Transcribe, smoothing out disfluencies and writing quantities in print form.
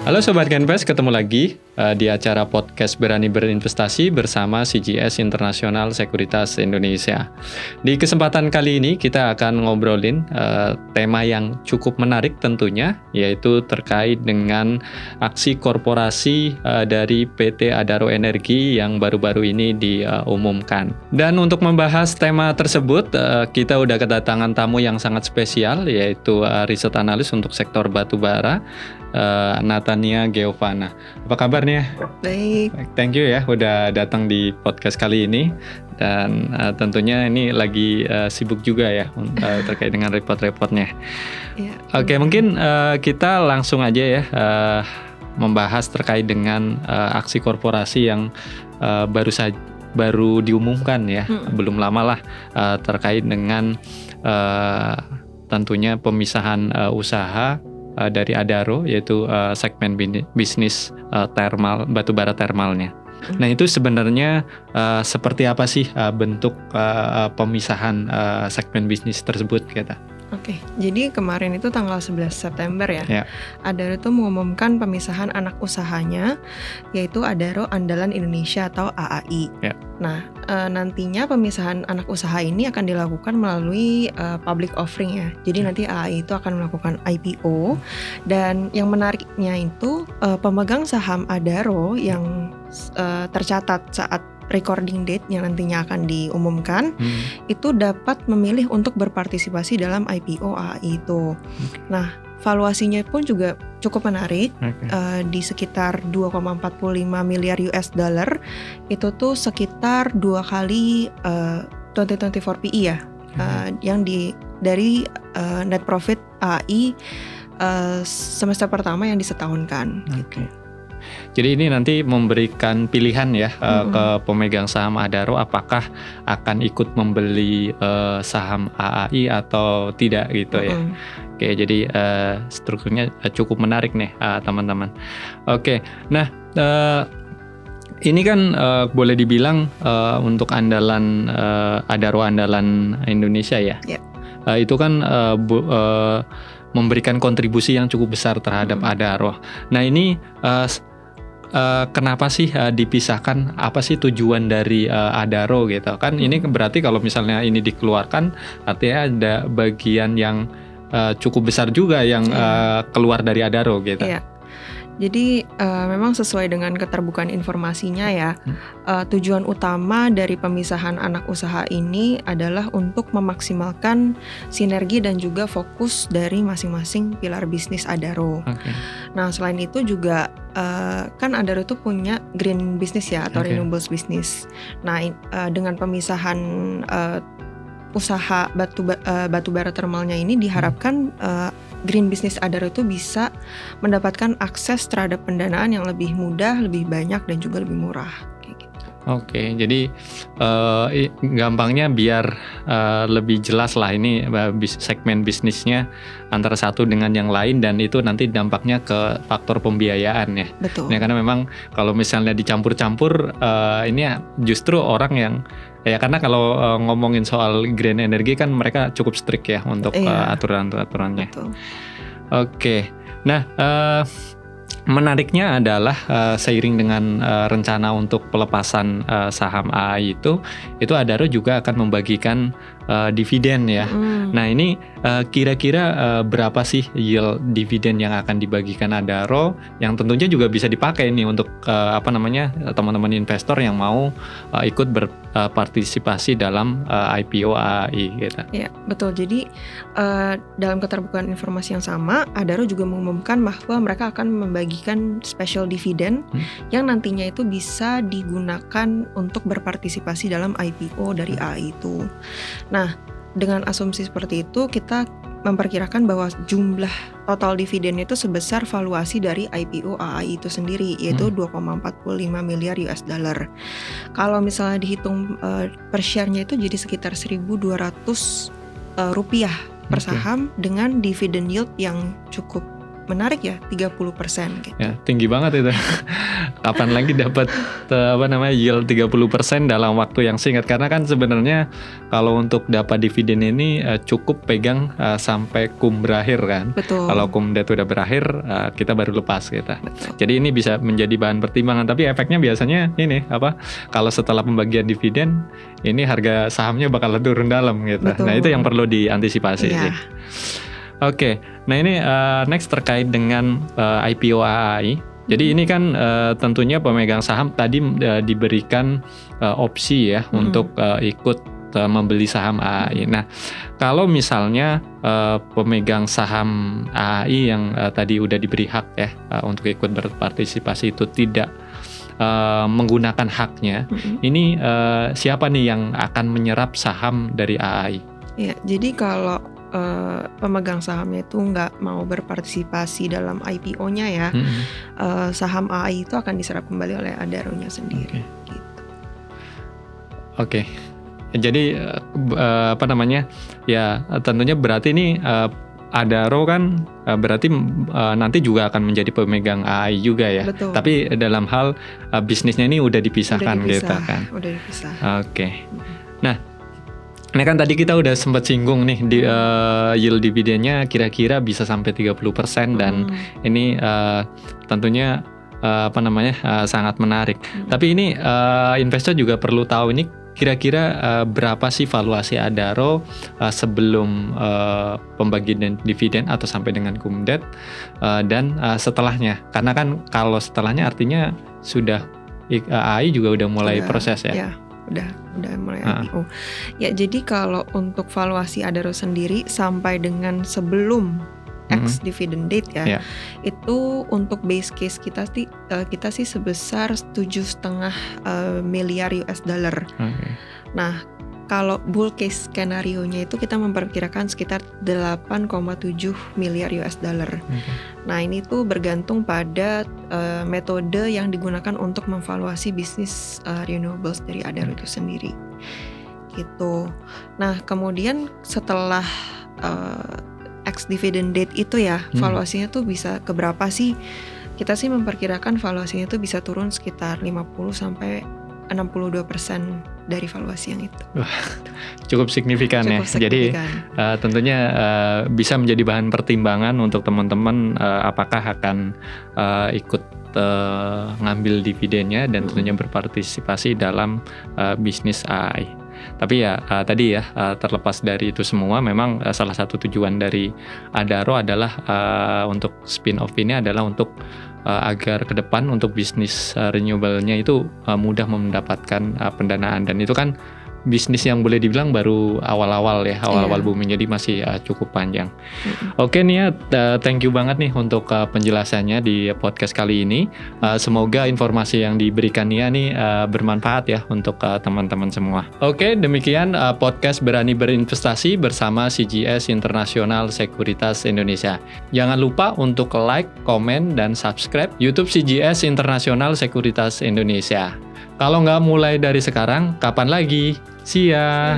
Halo Sobat Genvest, ketemu lagi di acara podcast Berani Berinvestasi bersama CGS International Sekuritas Indonesia. Di kesempatan kali ini kita akan ngobrolin tema yang cukup menarik tentunya, yaitu terkait dengan aksi korporasi dari PT Adaro Energi yang baru-baru ini diumumkan. Dan untuk membahas tema tersebut, kita udah kedatangan tamu yang sangat spesial, yaitu riset analis untuk sektor batubara, Natania Geovana. Apa kabarnya? Baik. Thank you ya udah datang di podcast kali ini. Dan tentunya ini lagi sibuk juga ya terkait dengan report-reportnya. Ya. Oke, mungkin kita langsung aja ya membahas terkait dengan aksi korporasi yang baru diumumkan ya, belum lama lah, terkait dengan tentunya pemisahan usaha dari Adaro, yaitu segmen bisnis thermal, batubara thermalnya. Nah, itu sebenarnya seperti apa sih bentuk pemisahan segmen bisnis tersebut kita? Oke, jadi kemarin itu tanggal 11 September ya. Adaro itu mengumumkan pemisahan anak usahanya, yaitu Adaro Andalan Indonesia atau AAI. Nah, nantinya pemisahan anak usaha ini akan dilakukan melalui public offering ya. Jadi nanti AAI itu akan melakukan IPO, dan yang menariknya itu pemegang saham Adaro yang tercatat saat recording date yang nantinya akan diumumkan itu dapat memilih untuk berpartisipasi dalam IPO AAI itu. Nah, valuasinya pun juga cukup menarik, di sekitar 2,45 miliar US dollar. Itu tuh sekitar 2 kali 2024 PE ya, yang dari net profit AAI semester pertama yang disetahunkan. Gitu. Jadi ini nanti memberikan pilihan ya ke pemegang saham Adaro apakah akan ikut membeli saham AAI atau tidak gitu ya. Oke, jadi strukturnya cukup menarik nih teman-teman. Oke, nah ini kan boleh dibilang untuk andalan Adaro andalan Indonesia ya. Itu kan memberikan kontribusi yang cukup besar terhadap Adaro. Nah, ini kenapa sih dipisahkan? Apa sih tujuan dari Adaro gitu? Kan ini berarti kalau misalnya ini dikeluarkan, artinya ada bagian yang cukup besar juga yang keluar dari Adaro gitu. Jadi memang sesuai dengan keterbukaan informasinya ya, tujuan utama dari pemisahan anak usaha ini adalah untuk memaksimalkan sinergi dan juga fokus dari masing-masing pilar bisnis Adaro. Nah, selain itu juga kan Adaro itu punya green business ya, atau renewables business. Nah, dengan pemisahan usaha batubara thermalnya ini diharapkan green business Adaro itu bisa mendapatkan akses terhadap pendanaan yang lebih mudah, lebih banyak, dan juga lebih murah. Oke, jadi gampangnya biar lebih jelas lah ini segmen bisnisnya antara satu dengan yang lain, dan itu nanti dampaknya ke faktor pembiayaan ya. Betul. Ya, karena memang kalau misalnya dicampur-campur ini justru orang yang karena kalau ngomongin soal green energy kan mereka cukup strict ya untuk aturan-aturannya. Betul. Oke, nah menariknya adalah seiring dengan rencana untuk pelepasan saham AAI itu Adaro juga akan membagikan dividen ya. Nah, ini kira-kira berapa sih yield dividen yang akan dibagikan Adaro, yang tentunya juga bisa dipakai nih untuk teman-teman investor yang mau ikut berpartisipasi dalam IPO AAI gitu. Ya, betul. Jadi dalam keterbukaan informasi yang sama, Adaro juga mengumumkan bahwa mereka akan membagikan special dividend yang nantinya itu bisa digunakan untuk berpartisipasi dalam IPO dari AAI itu. Nah, dengan asumsi seperti itu, kita memperkirakan bahwa jumlah total dividen itu sebesar valuasi dari IPO AAI itu sendiri, yaitu 2,45 miliar US dollar. Kalau misalnya dihitung per share-nya itu jadi sekitar 1.200 rupiah per saham, dengan dividen yield yang cukup menarik ya, 30% gitu. Ya, tinggi banget itu. Kapan lagi dapat yield 30% dalam waktu yang singkat? Karena kan sebenarnya kalau untuk dapat dividen ini cukup pegang sampai kum berakhir kan. Betul. Kalau kum debt udah berakhir, kita baru lepas kita. Betul. Jadi ini bisa menjadi bahan pertimbangan, tapi efeknya biasanya ini kalau setelah pembagian dividen ini harga sahamnya bakal turun dalam gitu. Betul. Nah, itu yang perlu diantisipasi sih. Oke. Nah, ini next terkait dengan IPO AAI. Jadi ini kan tentunya pemegang saham tadi diberikan opsi ya untuk ikut membeli saham AAI. Nah, kalau misalnya pemegang saham AAI yang tadi udah diberi hak ya untuk ikut berpartisipasi itu tidak menggunakan haknya, ini siapa nih yang akan menyerap saham dari AAI? Ya, jadi kalau pemegang sahamnya itu nggak mau berpartisipasi dalam IPO-nya ya, saham AAI itu akan diserap kembali oleh Adaro-nya sendiri. Oke. Jadi ya tentunya berarti ini Adaro kan berarti nanti juga akan menjadi pemegang AAI juga ya. Betul. Tapi dalam hal bisnisnya ini udah dipisahkan gitu kan. Udah dipisah. Oke. Nah, ini kan tadi kita udah sempat singgung nih di yield dividennya kira-kira bisa sampai 30% dan ini tentunya sangat menarik. Tapi ini investor juga perlu tahu ini kira-kira berapa sih valuasi Adaro sebelum pembagian dividen atau sampai dengan cum debt dan setelahnya. Karena kan kalau setelahnya artinya sudah AAI juga udah mulai proses ya. Ya. Udah mulai IPO. Ya, jadi kalau untuk valuasi Adaro sendiri sampai dengan sebelum ex dividend date ya, itu untuk base case kita sih sebesar 7,5 miliar US dollar. Nah, kalau bull case skenario-nya itu kita memperkirakan sekitar 8,7 miliar US dollar. Nah, ini tuh bergantung pada metode yang digunakan untuk memvaluasi bisnis renewables dari Adaro itu sendiri. Gitu. Nah, kemudian setelah ex dividend date itu ya, valuasinya tuh bisa keberapa sih? Kita sih memperkirakan valuasinya tuh bisa turun sekitar 50-62% dari valuasi yang itu. Cukup signifikan ya. Jadi tentunya bisa menjadi bahan pertimbangan untuk teman-teman apakah akan ikut ngambil dividennya dan tentunya berpartisipasi dalam bisnis AAI. Tapi ya tadi ya terlepas dari itu semua, memang salah satu tujuan dari Adaro adalah untuk spin-off ini adalah untuk agar ke depan untuk bisnis renewable-nya itu mudah mendapatkan pendanaan, dan itu kan bisnis yang boleh dibilang baru awal-awal ya, awal-awal booming, jadi masih cukup panjang. Oke Nia, thank you banget nih untuk penjelasannya di podcast kali ini. Semoga informasi yang diberikan Nia nih bermanfaat ya untuk teman-teman semua. Oke, demikian podcast Berani Berinvestasi bersama CGS International Sekuritas Indonesia. Jangan lupa untuk like, komen, dan subscribe YouTube CGS International Sekuritas Indonesia. Kalau nggak mulai dari sekarang, kapan lagi? See ya!